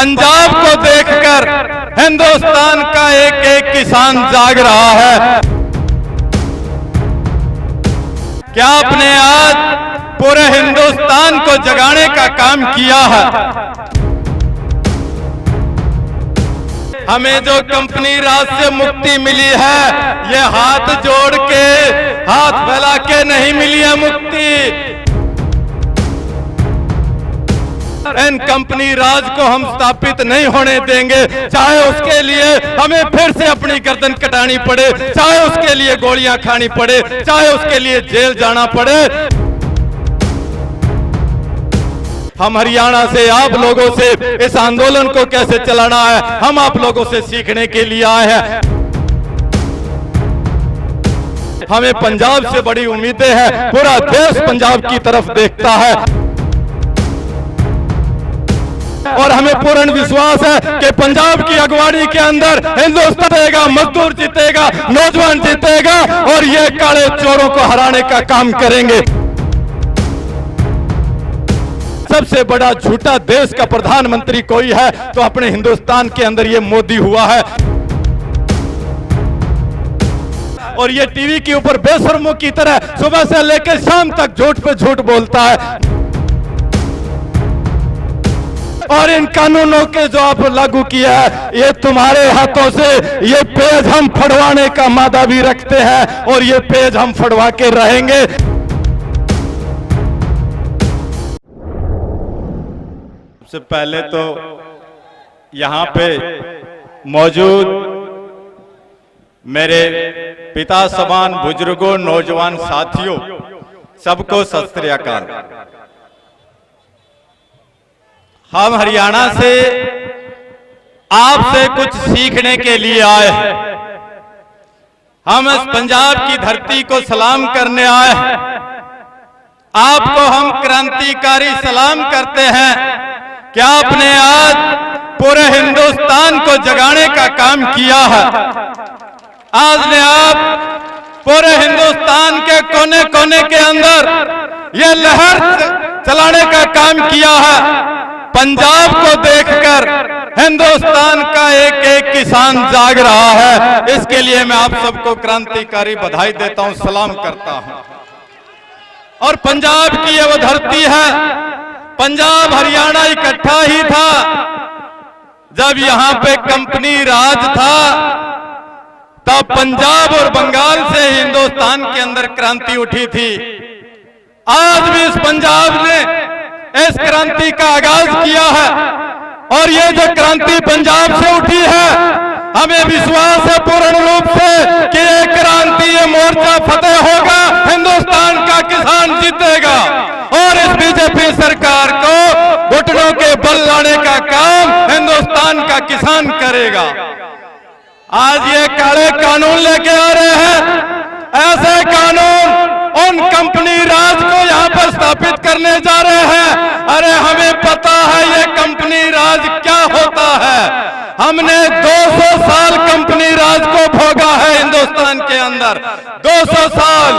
पंजाब को देखकर हिंदुस्तान का एक एक किसान जाग रहा है। क्या आपने आज पूरे हिंदुस्तान को जगाने का काम किया है? हमें जो कंपनी राज से मुक्ति मिली है, ये हाथ जोड़ के, हाथ फैला के नहीं मिली है मुक्ति। इन कंपनी राज को हम स्थापित नहीं होने देंगे, चाहे उसके लिए हमें फिर से अपनी गर्दन कटानी पड़े, चाहे उसके लिए गोलियां खानी पड़े, चाहे उसके लिए जेल जाना पड़े। हम हरियाणा से आप लोगों से इस आंदोलन को कैसे चलाना है, हम आप लोगों से सीखने के लिए आए हैं। हमें पंजाब से बड़ी उम्मीदें हैं, पूरा देश पंजाब की तरफ देखता है और हमें पूर्ण विश्वास है कि पंजाब की अगवानी के अंदर हिंदुस्तान जीतेगा, मजदूर जीतेगा, नौजवान जीतेगा और ये काले चोरों को हराने का काम करेंगे। सबसे बड़ा झूठा देश का प्रधानमंत्री कोई है तो अपने हिंदुस्तान के अंदर ये मोदी हुआ है। और ये टीवी के ऊपर बेशर्मों की तरह सुबह से लेकर शाम तक झूठ पे झूठ बोलता है। और इन कानूनों के जो आप लागू किया है, ये तुम्हारे हाथों से ये पेज हम फड़वाने का मादा भी रखते हैं और ये पेज हम फड़वा के रहेंगे। सबसे पहले तो यहाँ पे मौजूद मेरे पिता समान बुजुर्गों, नौजवान साथियों, सबको सत श्री अकाल। हम हरियाणा से आपसे कुछ सीखने के लिए आए हैं। हम इस पंजाब की धरती को सलाम करने आए हैं। आपको हम क्रांतिकारी सलाम करते हैं। क्या आपने आज पूरे हिंदुस्तान को जगाने का काम किया है? आज ने आप पूरे हिंदुस्तान के कोने कोने के अंदर ये लहर चलाने का काम किया है। पंजाब को देखकर हिंदुस्तान का एक एक किसान जाग रहा है। इसके लिए मैं आप सबको क्रांतिकारी बधाई देता हूं, सलाम करता हूं। और पंजाब की ये वो धरती है, पंजाब हरियाणा इकट्ठा ही था जब यहां पे कंपनी राज था। तब पंजाब और बंगाल से हिंदुस्तान के अंदर क्रांति उठी थी। आज भी इस पंजाब ने इस क्रांति का आगाज किया है और ये जो क्रांति पंजाब से उठी है, हमें विश्वास है पूर्ण रूप से कि ये क्रांति, ये मोर्चा फतेह होगा, हिंदुस्तान का किसान जीतेगा और इस बीजेपी सरकार को घुटनों के बल लाने का काम हिंदुस्तान का किसान करेगा। आज ये काले कानून लेके आ रहे हैं, ऐसे कानून उन कंपनी राज को यहाँ पर स्थापित करने जा रहे हैं। अरे हमें पता है ये कंपनी राज क्या होता है। हमने 200 साल कंपनी राज को भोगा है हिंदुस्तान के अंदर, 200 साल,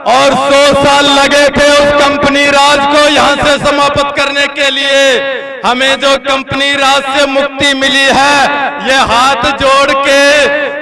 और 100 साल लगे थे उस कंपनी राज को यहाँ से समाप्त करने के लिए। हमें जो कंपनी राज से मुक्ति मिली है, ये हाथ जोड़ के,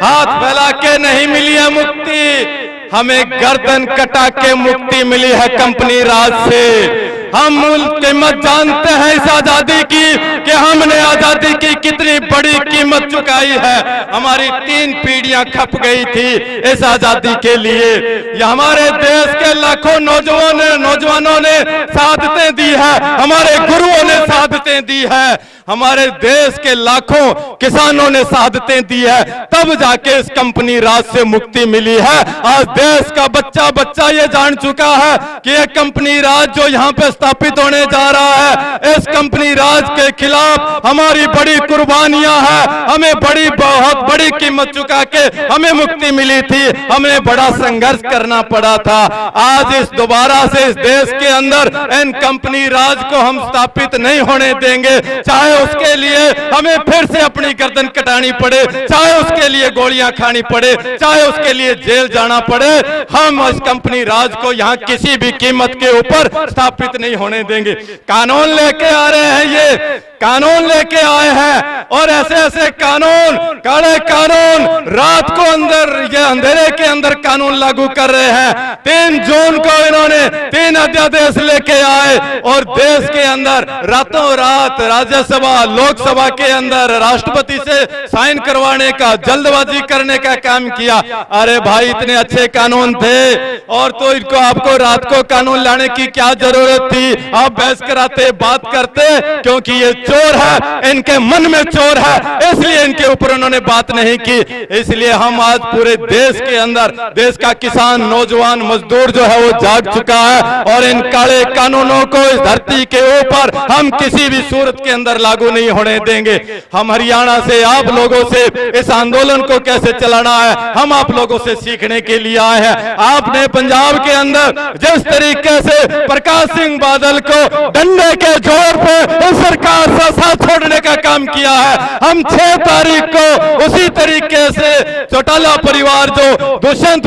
हाथ फैला के नहीं मिली है मुक्ति, हमें गर्दन कटा के मुक्ति मिली है कंपनी राज से। हम मूल कीमत जानते हैं इस आजादी की कि हमने आजादी की कितनी बड़ी कीमत चुकाई है। हमारी 3 पीढ़ियां खप गई थी इस आजादी के लिए। ये हमारे देश के लाखों नौजवानों ने शहादतें दी है, हमारे गुरुओं ने शहादतें दी है, हमारे देश के लाखों किसानों ने शहादतें दी है, तब जाके इस कंपनी राज से मुक्ति मिली है। आज देश का बच्चा बच्चा ये जान चुका है कि ये कंपनी राज जो यहाँ पे स्थापित होने जा रहा है, इस कंपनी राज के खिलाफ हमारी बड़ी कुर्बानियां हैं, हमें बहुत बड़ी कीमत चुका के हमें मुक्ति मिली थी, हमें बड़ा संघर्ष करना पड़ा था। आज इस दोबारा से इस देश के अंदर इन कंपनी राज को हम स्थापित नहीं होने देंगे, चाहे उसके लिए हमें फिर से अपनी गर्दन कटानी पड़े, चाहे उसके लिए गोलियां खानी पड़े, चाहे उसके लिए जेल जाना पड़े। हम इस कंपनी राज को यहाँ किसी भी कीमत के ऊपर स्थापित नहीं होने देंगे। कानून लेके आ रहे हैं, ये कानून लेके आए हैं और ऐसे ऐसे कानून, कड़े कानून, रात को अंदर ये अंधेरे के अंदर कानून लागू कर रहे हैं। 3 जून को इन्होंने 3 अध्यादेश लेके आए और देश के अंदर रातों रात राज्यसभा लोकसभा के अंदर राष्ट्रपति से साइन करवाने का, जल्दबाजी करने का काम किया। अरे भाई, इतने अच्छे कानून थे और तो इनको आपको रात को कानून लाने की क्या जरूरत थी? आप बहस कराते, बात करते, क्योंकि ये चोर है, इनके मन में चोर है, इसलिए इनके ऊपर उन्होंने बात नहीं की। इसलिए हम आज पूरे देश के अंदर देश का किसान, नौजवान, मजदूर जो है वो जाग चुका है और इन काले कानूनों को इस धरती के ऊपर हम किसी भी सूरत के अंदर लागू नहीं होने देंगे। हम हरियाणा से आप लोगों से इस आंदोलन को कैसे चलाना है हम आप लोगों से सीखने के लिए आए हैं। आपने पंजाब के अंदर जिस तरीके से प्रकाश सिंह बादल को डंडे के जोर पे इस सरकार से साथ छोड़ने का काम किया है, हम 6 तारीख को उसी तरीके से चौटाला परिवार जो दुष्यंत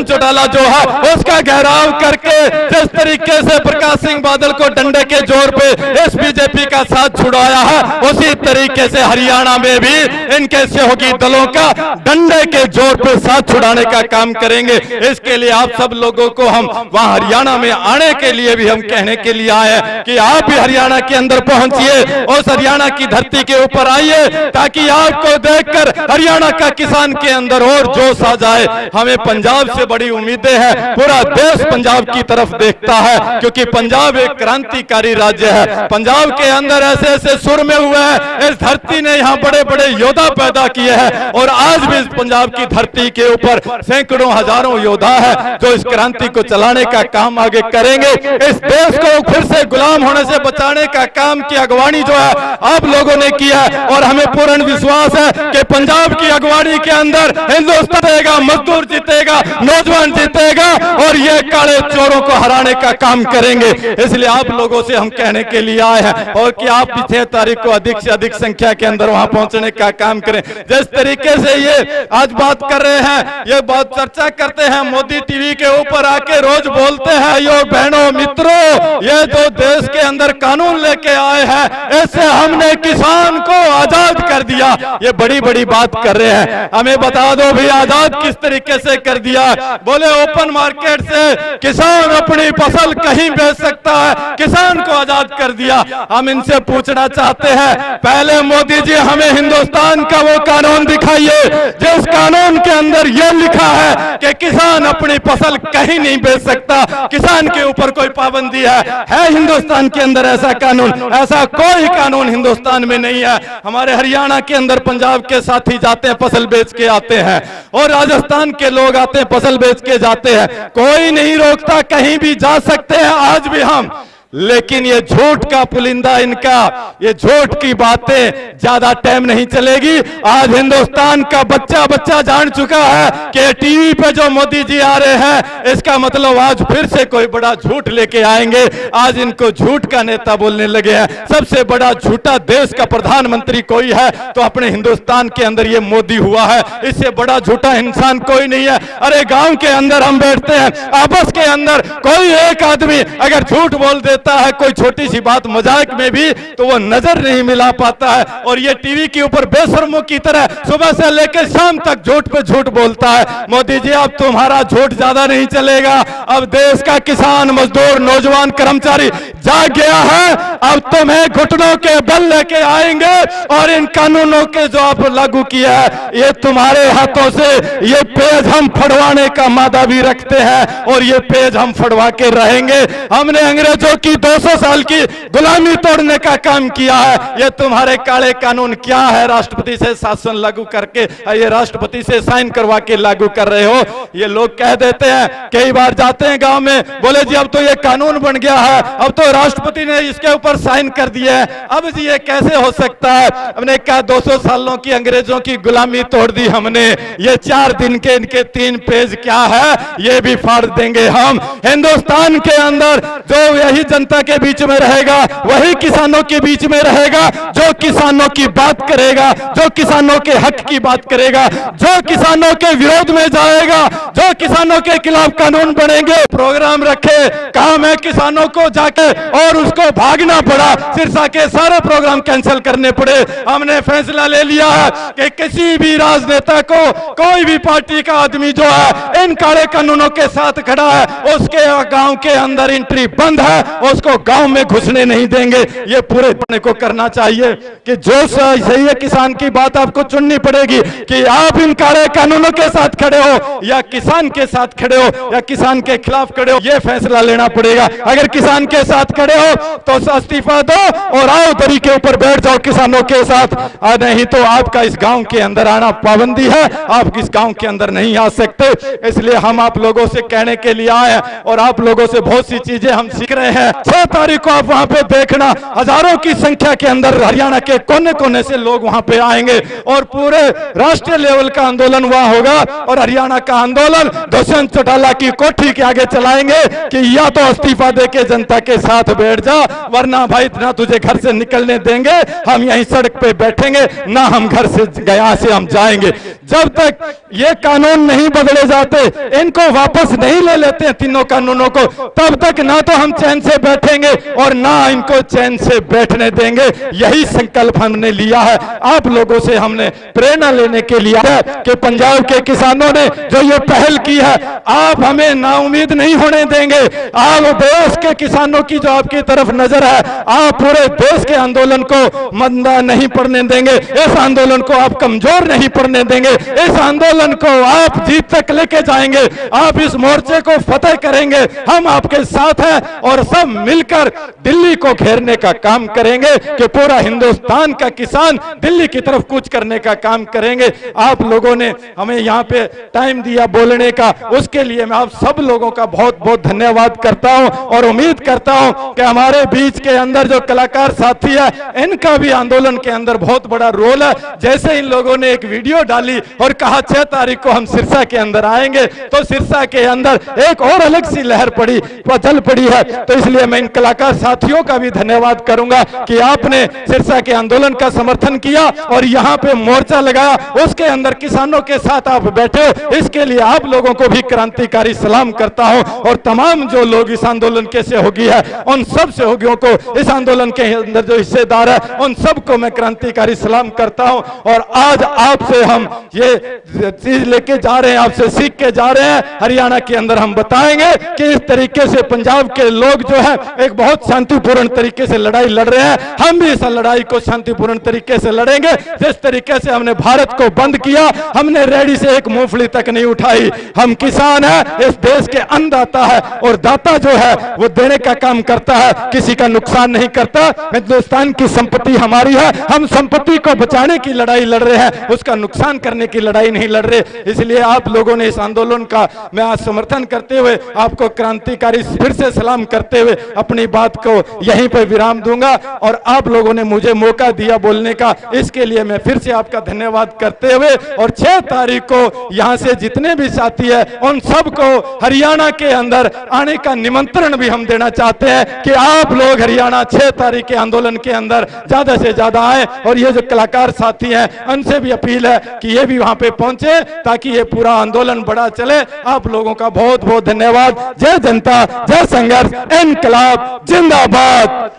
चौटाला जो है उसका घेराव करके जिस तरीके से प्रकाश सिंह बादल को डंडे के जोर पे इस बीजेपी का साथ छुड़ाया है, उसी तरीके से हरियाणा में भी इनके सहयोगी दलों का डंडे के जोर पे साथ छुड़ाने का काम करेंगे। इसके लिए आप सब लोगों को हम वहां हरियाणा में आने के लिए भी हम कहने के लिए आए हैं कि आप भी हरियाणा के अंदर पहुंचिए, उस हरियाणा की धरती के ऊपर आइए, ताकि आपको देखकर हरियाणा का किसान के अंदर और जोश आ जाए। हमें पंजाब से बड़ी उम्मीदें हैं, पूरा देश पंजाब की तरफ देखता है, क्योंकि पंजाब एक क्रांतिकारी राज्य है। पंजाब के अंदर ऐसे ऐसे सुर में हुए हैं, इस धरती ने यहाँ बड़े बड़े योद्धा पैदा किए हैं और आज भी इस पंजाब की धरती के ऊपर सैकड़ों हजारों योद्धा है जो इस क्रांति को चलाने का काम आगे करेंगे। इस देश को फिर से गुलाम होने से बचाने का काम की अगवानी जो है आप लोगों ने किया और हमें पूर्ण विश्वास है कि पंजाब की अगवानी के अंदर हिंदुस्तान जीतेगा, मजदूर जीतेगा, नौजवान जीतेगा और ये काले चोरों को हराने का काम करेंगे। इसलिए आप लोगों से हम कहने के लिए आए हैं और कि आप 6 तारीख को अधिक से अधिक संख्या के अंदर वहां पहुंचने का काम करें। जिस तरीके से ये आज बात कर रहे हैं, ये बात चर्चा करते हैं, मोदी टीवी के ऊपर आके रोज बोलते हैं, यो बहनों मित्रों, ये जो देश के अंदर कानून लेके आए हैं, इससे हमने किसान को आजाद कर दिया। ये बड़ी बड़ी बात कर रहे हैं, हमें बता दो भी आजाद किस तरीके से कर दिया। बोले ओपन मार्केट से किसान अपनी फसल कहीं बेच सकता है, किसान को आजाद कर दिया। हम इनसे पूछना चाहते हैं, पहले मोदी जी हमें हिंदुस्तान का वो कानून दिखाइए जिस कानून के अंदर यह लिखा है कि किसान अपनी फसल कहीं नहीं बेच सकता, किसान के ऊपर कोई पाबंदी है हिंदुस्तान के अंदर ऐसा कानून? ऐसा कोई कानून हिंदुस्तान में नहीं है। हमारे हरियाणा के अंदर पंजाब के साथी जाते हैं, फसल बेच के आते हैं और राजस्थान के लोग आते हैं, फसल बेच के जाते हैं, कोई नहीं रोकता, कहीं भी जा सकते हैं आज भी हम। लेकिन ये झूठ का पुलिंदा इनका, ये झूठ की बातें ज्यादा टाइम नहीं चलेगी। आज हिंदुस्तान का बच्चा बच्चा जान चुका है कि टीवी पे जो मोदी जी आ रहे हैं, इसका मतलब आज फिर से कोई बड़ा झूठ लेके आएंगे। आज इनको झूठ का नेता बोलने लगे हैं। सबसे बड़ा झूठा देश का प्रधानमंत्री कोई है तो अपने हिंदुस्तान के अंदर ये मोदी हुआ है, इससे बड़ा झूठा इंसान कोई नहीं है। अरे गांव के अंदर हम बैठते हैं, आपस के अंदर कोई एक आदमी अगर झूठ बोल देता है कोई छोटी सी बात मजाक में भी, तो वो नजर नहीं मिला पाता है और ये टीवी के ऊपर बेशर्मों की तरह सुबह से लेकर शाम तक झूठ पे झूठ बोलता है। मोदी जी अब तुम्हारा झूठ ज्यादा नहीं चलेगा। अब देश का किसान, मजदूर, नौजवान, कर्मचारी जाग गया है। अब तुम्हें घुटनों के बल लेके आएंगे और इन कानूनों के जो आप लागू किया है, ये तुम्हारे हाथों से ये पेज हम फड़वाने का मादा भी रखते हैं और ये पेज हम फड़वा के रहेंगे। हमने अंग्रेजों की की 200 साल की गुलामी तोड़ने का काम किया है। ये तुम्हारे काले कानून क्या है? राष्ट्रपति से शासन लागू करके ये राष्ट्रपति से साइन करवा के लागू कर रहे हो। ये लोग कह देते हैं, कई बार जाते हैं गांव में, बोले जी अब तो ये कानून बन गया है, अब तो राष्ट्रपति ने इसके ऊपर साइन कर दिए हैं। अब जी ये कैसे हो सकता है? हमने कहा 200 सालों की अंग्रेजों की गुलामी तोड़ दी हमने। ये 4 दिन के इनके 3 पेज क्या है ये भी फाड़ देंगे हम। हिंदुस्तान के अंदर जो यही जनता के बीच में रहेगा, वही किसानों के बीच में रहेगा, जो किसानों की बात करेगा, जो किसानों के हक की बात करेगा, जो किसानों के विरोध में जाएगा, जो किसानों के खिलाफ कानून बनेंगे। प्रोग्राम रखे, कहा मैं किसानों को जाके और उसको भागना पड़ा, सिरसा के सारे प्रोग्राम कैंसिल करने पड़े। हमने फैसला ले लिया है कि किसी भी राजनेता को, कोई भी पार्टी का आदमी जो है इन काले कानूनों के साथ खड़ा है, उसके गांव के अंदर एंट्री बंद है, उसको गांव में घुसने नहीं देंगे। ये पूरे को करना चाहिए कि जो सही है किसान की बात आपको चुननी पड़ेगी कि आप इन काले कानूनों के साथ खड़े हो या किसान के साथ खड़े हो या किसान के खिलाफ खड़े हो। ये फैसला लेना पड़ेगा। अगर किसान के साथ खड़े हो तो इस्तीफा दो और आओ दरी के ऊपर बैठ जाओ किसानों के साथ, नहीं तो आपका इस गांव के अंदर आना पाबंदी है, आप इस गांव के अंदर नहीं आ सकते। इसलिए हम आप लोगों से कहने के लिए आए हैं और आप लोगों से बहुत सी चीजें हम सीख रहे हैं। 6 तारीख को आप वहां पे देखना, हजारों की संख्या के अंदर हरियाणा के कोने कोने से लोग वहां पे आएंगे और पूरे राष्ट्रीय लेवल का आंदोलन वहां होगा और हरियाणा का आंदोलन दुष्यंत चौटाला की कोठी के आगे चलाएंगे कि या तो इस्तीफा दे के जनता के साथ बैठ जा, वरना भाई ना तुझे घर से निकलने देंगे, हम यहीं सड़क पे बैठेंगे, ना हम घर से गया से हम जाएंगे। जब तक ये कानून नहीं बदले जाते, इनको वापस नहीं ले लेते हैं तीनों कानूनों को, तब तक ना तो हम चैन से बैठेंगे और ना इनको चैन से बैठने देंगे। यही संकल्प हमने लिया है। आप लोगों से हमने प्रेरणा लेने के लिए है कि पंजाब के किसानों ने जो ये पहल की है, आप हमें नाउम्मीद नहीं होने देंगे। आप देश के किसानों की जो आपकी तरफ नजर है, आप पूरे देश के आंदोलन को मंदा नहीं पड़ने देंगे। इस आंदोलन को आप कमजोर नहीं पड़ने देंगे। इस आंदोलन को आप जीत तक लेके जाएंगे। आप इस मोर्चे को फतेह करेंगे। हम आपके साथ हैं और सब मिलकर दिल्ली को घेरने का काम करेंगे कि पूरा हिंदुस्तान का किसान दिल्ली की तरफ कूच करने का काम करेंगे। आप लोगों ने हमें यहाँ पे टाइम दिया बोलने का, उसके लिए मैं आप सब लोगों का बहुत बहुत धन्यवाद करता हूं और उम्मीद करता हूं कि हमारे बीच के अंदर जो कलाकार साथी है, इनका भी आंदोलन के अंदर बहुत बड़ा रोल है। जैसे इन लोगों ने एक वीडियो डाली और कहा 6 तारीख को हम सिरसा के अंदर आएंगे, तो सिरसा के अंदर एक और अलग सी लहर पड़ी, चल पड़ी है। तो इसलिए मैं इन कलाकार साथियों का भी धन्यवाद करूंगा कि आपने सिरसा के आंदोलन का समर्थन किया और यहाँ पे मोर्चा लगाया, उसके अंदर किसानों के साथ आप बैठे हो। इसके लिए आप लोगों को भी क्रांतिकारी सलाम करता हूं और तमाम जो लोग इस आंदोलन के सहयोगी है, उन सब सहयोगियों को, इस आंदोलन के अंदर जो हिस्सेदार है, उन सबको मैं क्रांतिकारी सलाम करता हूं। और आज आपसे हम ये चीज लेके जा रहे हैं, आपसे सीख के जा रहे हैं। हरियाणा के अंदर हम बताएंगे कि इस तरीके से पंजाब के लोग जो है एक बहुत शांतिपूर्ण तरीके से लड़ाई लड़ रहे हैं। हम भी इस लड़ाई को शांतिपूर्ण तरीके से लड़ेंगे। जिस तरीके से हमने भारत को बंद किया, हमने रेडी से एक मूंगफली तक नहीं उठाई। हम किसान हैं, इस देश के अन्नदाता है और दाता जो है वो देने का काम करता है, किसी का नुकसान नहीं करता। हिंदुस्तान की संपत्ति हमारी है, हम संपत्ति को बचाने की लड़ाई लड़ रहे हैं, उसका नुकसान करने की लड़ाई नहीं लड़ रहे। इसलिए आप लोगों ने इस आंदोलन का मैं आज समर्थन करते हुए आपको क्रांतिकारी फिर से सलाम करते हुए अपनी बात को यहीं पर विराम दूंगा और आप लोगों ने मुझे मौका दिया बोलने का, इसके लिए मैं फिर से आपका धन्यवाद करते हुए और 6 तारीख को यहां से जितने भी साथी है उन सबको हरियाणा के अंदर आने का निमंत्रण भी हम देना चाहते हैं कि आप लोग हरियाणा 6 तारीख के आंदोलन के अंदर ज्यादा से ज्यादा आए। और ये जो कलाकार साथी हैं उनसे भी अपील है कि ये भी वहां पे पहुंचे ताकि ये पूरा आंदोलन बड़ा चले। आप लोगों का बहुत बहुत धन्यवाद। जय जनता, जय संघर्ष, इनकलाब जिंदाबाद,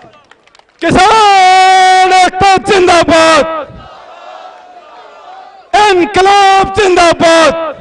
किसान एकता जिंदाबाद, इनकलाब जिंदाबाद।